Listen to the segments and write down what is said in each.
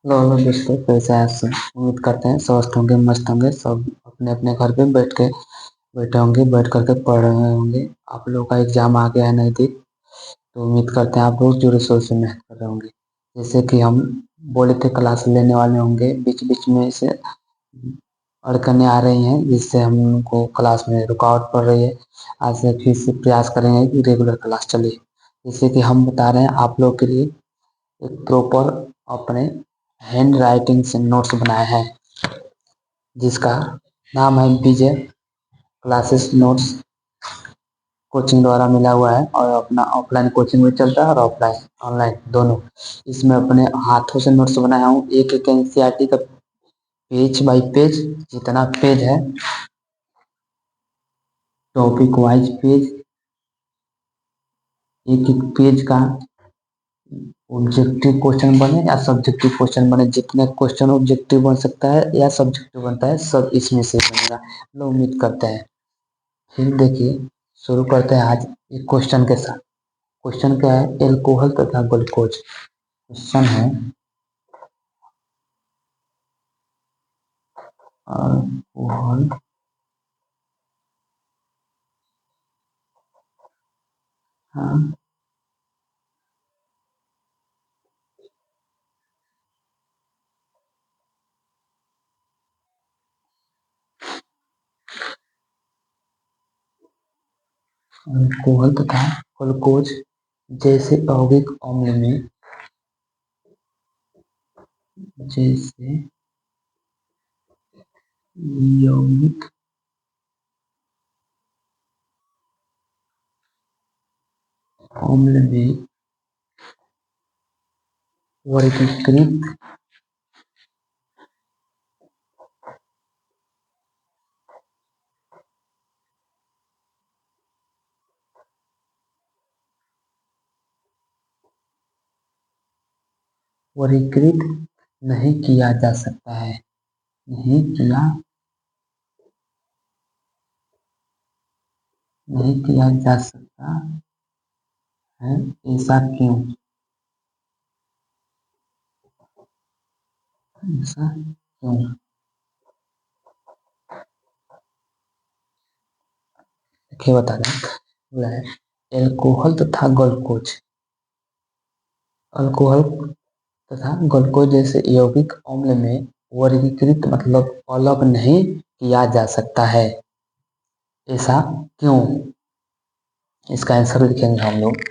Hello hello दोस्तों, कैसे हैं आप सब। उम्मीद करते हैं स्वस्थ होंगे, मस्त होंगे। सब अपने अपने घर पे बैठे होंगे, बैठ करके पढ़ रहे होंगे। आप लोगों का एग्जाम आ गया है नज़दीक। तो उम्मीद करते हैं आप रोज जोरों शोर से मेहनत कर रहे होंगे। जैसे कि हम बोले थे क्लास लेने वाले होंगे, बीच बीच में से अड़चने आ रही हैं जिससे हमको क्लास में रुकावट पड़ रही है। आज से फिर से प्रयास करेंगे कि रेगुलर क्लास चले। जैसे कि हम बता रहे हैं आप लोग के लिए एक प्रॉपर अपने हैंड राइटिंग से नोट्स बनाए हैं, जिसका नाम है विजय क्लासेस नोट्स। कोचिंग द्वारा मिला हुआ है और अपना ऑफलाइन कोचिंग भी चलता है और ऑफलाइन ऑनलाइन दोनों। इसमें अपने हाथों से नोट्स बनाया हूँ, एक एक एनसीईआरटी का पेज बाई पेज, जितना पेज है टॉपिक वाइज पेज, एक एक पेज का ऑब्जेक्टिव क्वेश्चन बने या सब्जेक्टिव क्वेश्चन बने। जितने क्वेश्चन ऑब्जेक्टिव बन सकता है या सब्जेक्टिव बनता है सब इसमें से बनेगा, लोग उम्मीद करते हैं। फिर देखिए, शुरू करते हैं आज एक क्वेश्चन के साथ। क्वेश्चन क्या है, एल्कोहल तथा ग्लूकोज। क्वेश्चन है अल्कोहल हाँ, अल्कोहल तथा ग्लूकोज जैसे यौगिक अम्ल में, जैसे यौगिक अम्ल में वर्गीकृत वर्गीकृत नहीं किया जा सकता है, नहीं किया नहीं किया जा सकता है, ऐसा क्यों, ऐसा क्यों। देखिए बता दें, बोला है एल्कोहल तथा ग्लूकोज, अल्कोहल तथा ग्लूकोज जैसे यौगिक अम्ल में वर्गीकृत मतलब अलग नहीं किया जा सकता है, ऐसा क्यों। इसका आंसर लिखेंगे हम लोग।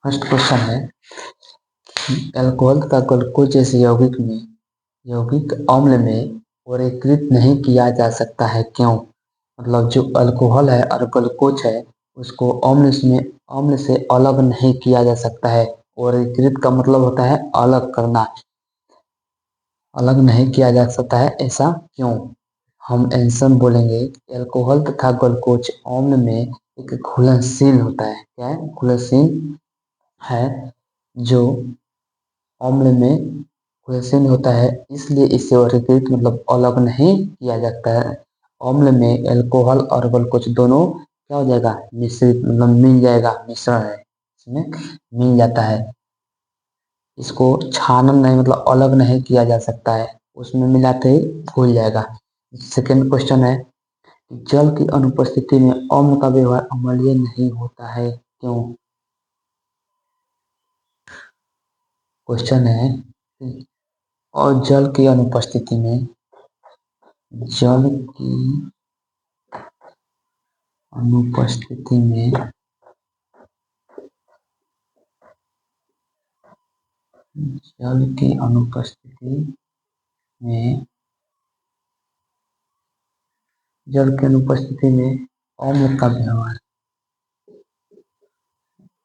फर्स्ट क्वेश्चन है, अल्कोहल तथा ग्लूकोज जैसे यौगिक अम्ल में वर्गीकृत नहीं किया जा सकता है क्यों। मतलब जो अल्कोहल है और ग्लूकोज है, उसको अम्ल से अलग नहीं किया जा सकता है। वर्गीकृत का मतलब होता है अलग करना, अलग नहीं किया जा सकता है, ऐसा क्यों। हम आंसर बोलेंगे, अल्कोहल तथा ग्लूकोज अम्ल में एक घुलनशील होता है। क्या है, घुलनशील है, जो अम्ल में वैसे नहीं होता है, इसलिए इसे वर्गीकृत मतलब अलग नहीं किया जाता है। अम्ल में एल्कोहल और ग्लूकोज दोनों क्या हो जाएगा, मिश्रित मतलब मिल जाएगा, मिश्रण है इसमें मिल जाता है। इसको छानन नहीं मतलब अलग नहीं किया जा सकता है, उसमें मिलाते ही घुल जाएगा। सेकेंड क्वेश्चन है, जल की अनुपस्थिति में अम्ल का व्यवहार अम्लीय नहीं होता है, क्यों? क्वेश्चन है, और जल की अनुपस्थिति में, जल की अनुपस्थिति में जल की अनुपस्थिति में जल की अनुपस्थिति में अम्ल का व्यवहार,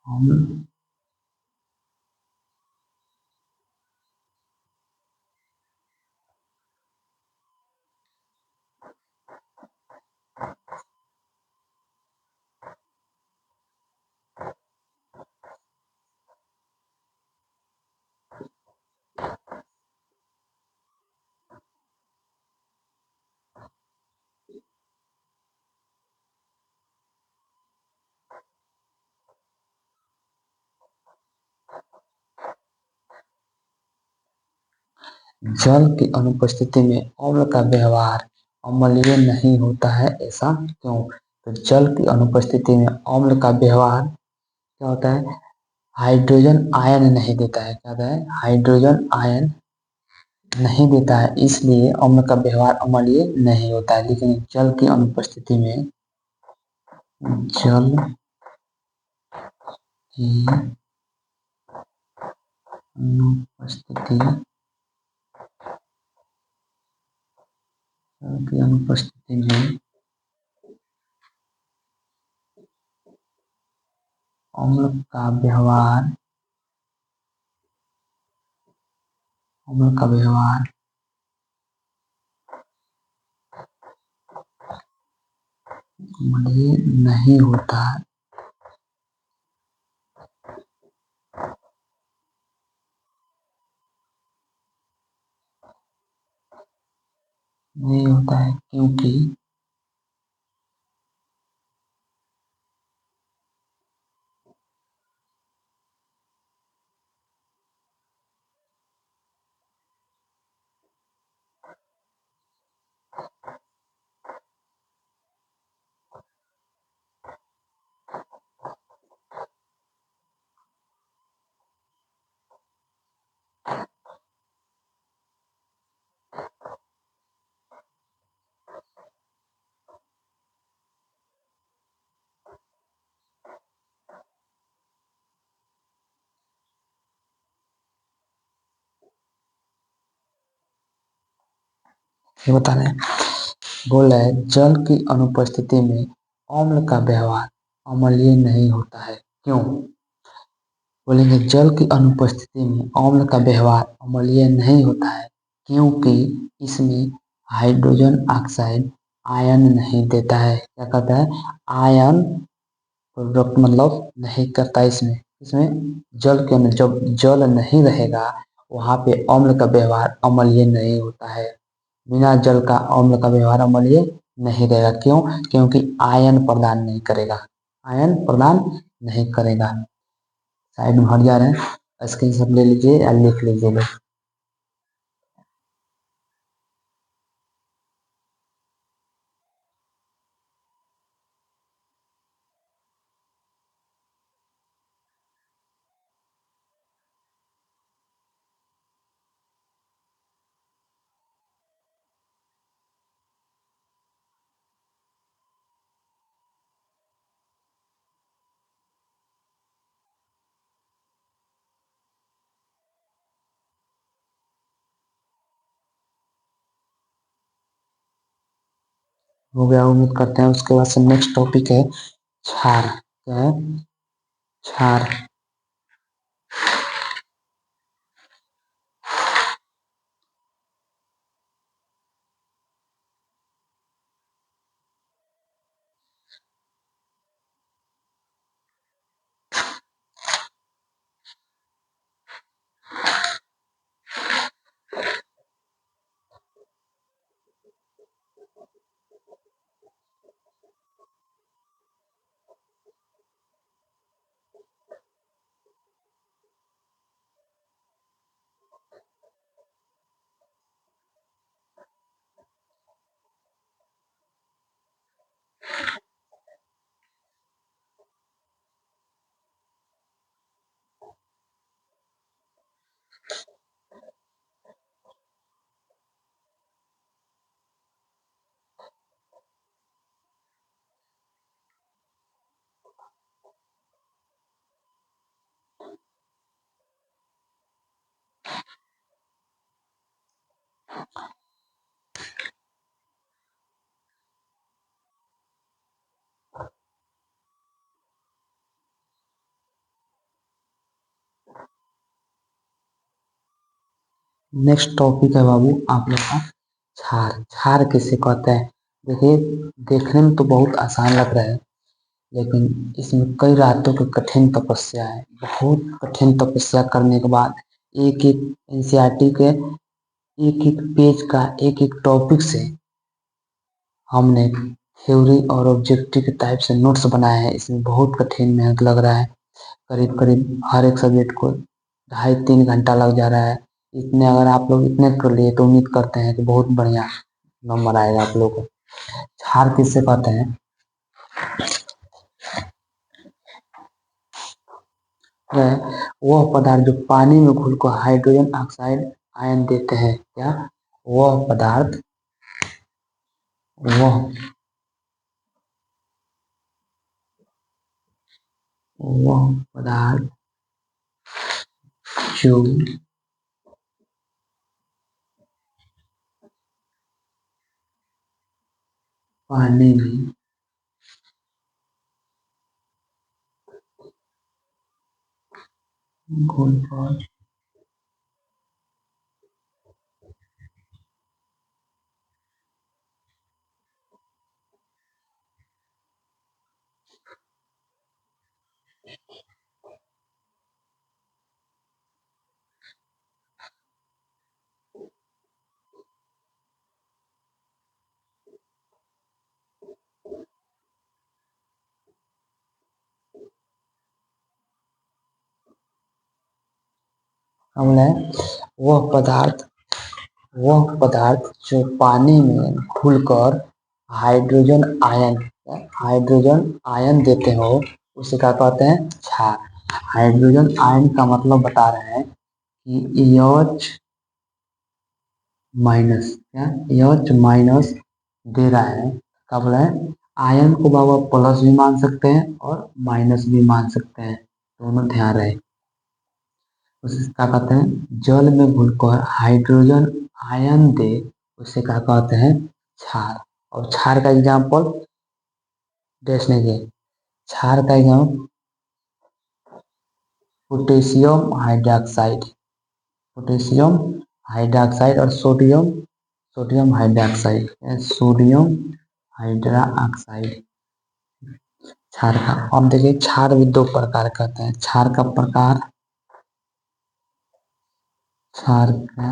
अम्ल जल की अनुपस्थिति में अम्ल का व्यवहार अम्लीय नहीं होता है, ऐसा क्यों? तो जल की अनुपस्थिति में अम्ल का व्यवहार क्या होता है, हाइड्रोजन आयन नहीं देता है, क्या होता है, हाइड्रोजन आयन नहीं देता है, इसलिए अम्ल का व्यवहार अम्लीय नहीं होता है। लेकिन जल की अनुपस्थिति में, जल की अनुपस्थिति जल की अनुपस्थिति में अम्ल का व्यवहार अम्ल का व्यवहार अम्लीय नहीं होता है, नहीं होता है क्योंकि ये बता रहे हैं, बोल रहा है जल की अनुपस्थिति में अम्ल का व्यवहार अम्लीय नहीं होता है, क्यों? बोलेंगे जल की अनुपस्थिति में अम्ल का व्यवहार अम्लीय नहीं होता है क्योंकि इसमें हाइड्रोजन ऑक्साइड आयन नहीं देता है, क्या कहता है, आयन प्रोडक्ट मतलब नहीं करता है इसमें। इसमें जल के अंदर जब जल नहीं रहेगा वहाँ पे अम्ल का व्यवहार अम्लीय नहीं होता है। बिना जल का अम्ल का व्यवहार अम्लीय नहीं रहेगा, क्यों? क्योंकि आयन प्रदान नहीं करेगा, आयन प्रदान नहीं करेगा। साइड में हट जा रहे हैं, स्क्रीन शॉट ले लीजिए या लिख लीजिए लोग। हो गया, उम्मीद करते हैं। उसके बाद से नेक्स्ट टॉपिक है क्षार, क्या है, क्षार। नेक्स्ट टॉपिक है बाबू आप लोग का क्षार। क्षार किसे कहते हैं? देखिए, देखने में तो बहुत आसान लग रहा है, लेकिन इसमें कई रातों की कठिन तपस्या है। बहुत कठिन तपस्या करने के बाद एक एक एनसीईआरटी के एक एक पेज का एक एक टॉपिक से हमने थ्योरी और ऑब्जेक्टिव के टाइप से नोट्स बनाए हैं। इसमें बहुत कठिन मेहनत लग रहा है। करीब करीब हर एक सब्जेक्ट को 2.5-3 घंटा लग जा रहा है। इतने अगर आप लोग इतने कर लिए तो उम्मीद करते हैं कि बहुत बढ़िया नंबर आएगा आप लोगों को। क्षार किससे कहते हैं? वह पदार्थ जो पानी में घुलकर हाइड्रोजन ऑक्साइड आयन देते हैं। क्या? वह पदार्थ वह वह पदार्थ जो पानी में घुलकर हमने वह पदार्थ जो पानी में घुलकर हाइड्रोजन आयन हाइड्रोजन आयन देते हो उसे क्या कहते हैं? क्षार। हाइड्रोजन आयन का मतलब बता रहे हैं कि एच माइनस, क्या एच माइनस दे रहा है। क्या बोला है? आयन को बाबा प्लस भी मान सकते हैं और माइनस भी मान सकते हैं, दोनों ध्यान रहे। उसे क्या कहते हैं? जल में घुलकर हाइड्रोजन आयन दे उसे क्या कहते हैं? क्षार। और क्षार का एग्जाम्पल डैश नहीं दिए। क्षार का example potassium hydroxide, potassium hydroxide और sodium sodium hydroxide, sodium hydroxide क्षार का। अब देखिए, क्षार भी दो प्रकार कहते हैं। क्षार का प्रकार, क्षार का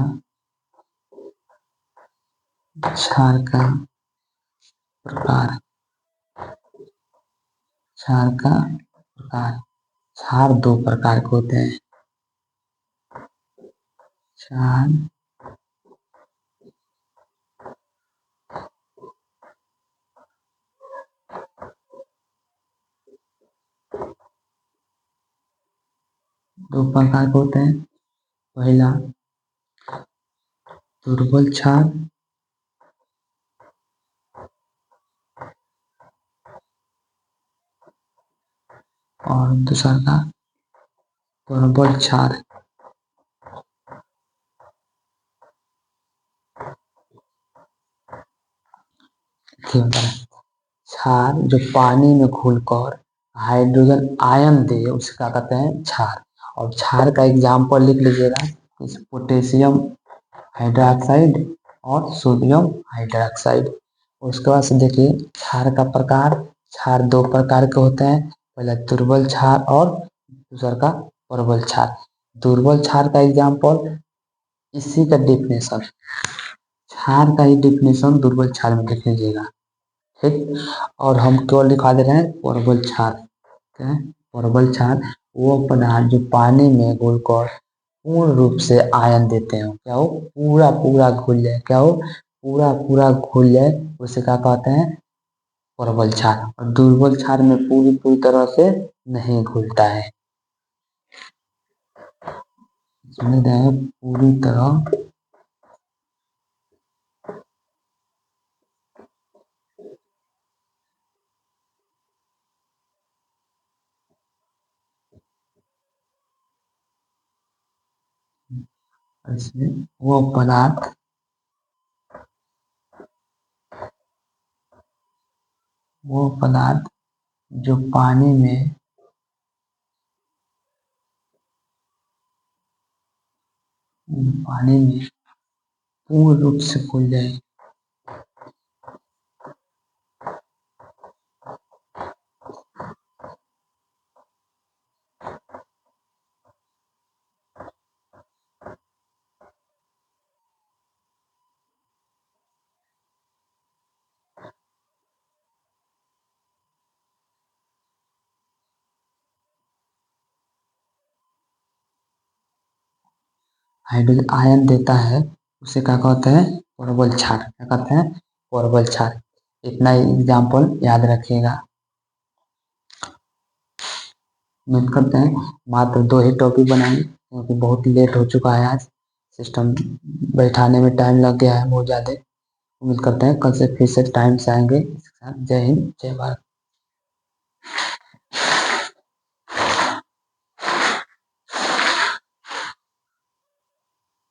क्षार का प्रकार, क्षार का प्रकार। क्षार दो प्रकार के होते हैं। क्षार दो प्रकार के होते हैं। पहला दुर्बल क्षार और दूसरा का प्रबल क्षार। क्षार जो पानी में घुलकर हाइड्रोजन आयन दे उसे क्या कहते हैं? क्षार। और क्षार का एग्जाम्पल लिख लीजिएगा, इस पोटेशियम हाइड्रोक्साइड और सोडियम हाइड्रोक्साइड। उसके बाद से देखिए क्षार का प्रकार। क्षार दो प्रकार के होते हैं, पहला दुर्बल क्षार और दूसरा का प्रबल क्षार। दुर्बल क्षार का एग्जाम्पल इसी का डेफिनेशन, क्षार का ही डेफिनेशन दुर्बल क्षार में लिख लीजिएगा, ठीक। और हम क्यों लिखा दे रहे हैं प्रबल क्षार? क्या है प्रबल क्षार? वो पदार्थ जो पानी में घुलकर पूर्ण रूप से आयन देते हो, क्या हो पूरा पूरा घुल जाए, क्या हो पूरा पूरा घुल जाए, उसे क्या कहते हैं? प्रबल क्षार। और दुर्बल क्षार में पूरी पूरी तरह से नहीं घुलता है, समझ रहे हैं? पूरी तरह इसमें वो पदार्थ जो पानी में पानी में पूर्ण रूप से घुल जाए। हाइड्रोजन आयन देता है, उसे क्या कहते हैं? परवल क्षार। क्या कहते हैं? परवल क्षार। इतना एग्जाम्पल याद रखिएगा। उम्मीद करते हैं मात्र 2 ही टॉपिक बनाएंगे, क्योंकि बहुत लेट हो चुका है आज। सिस्टम बैठाने में टाइम लग गया है बहुत ज़्यादा। उम्मीद करते हैं कल से फिर से टाइम से आएंगे। जय हिंद, जय भारत।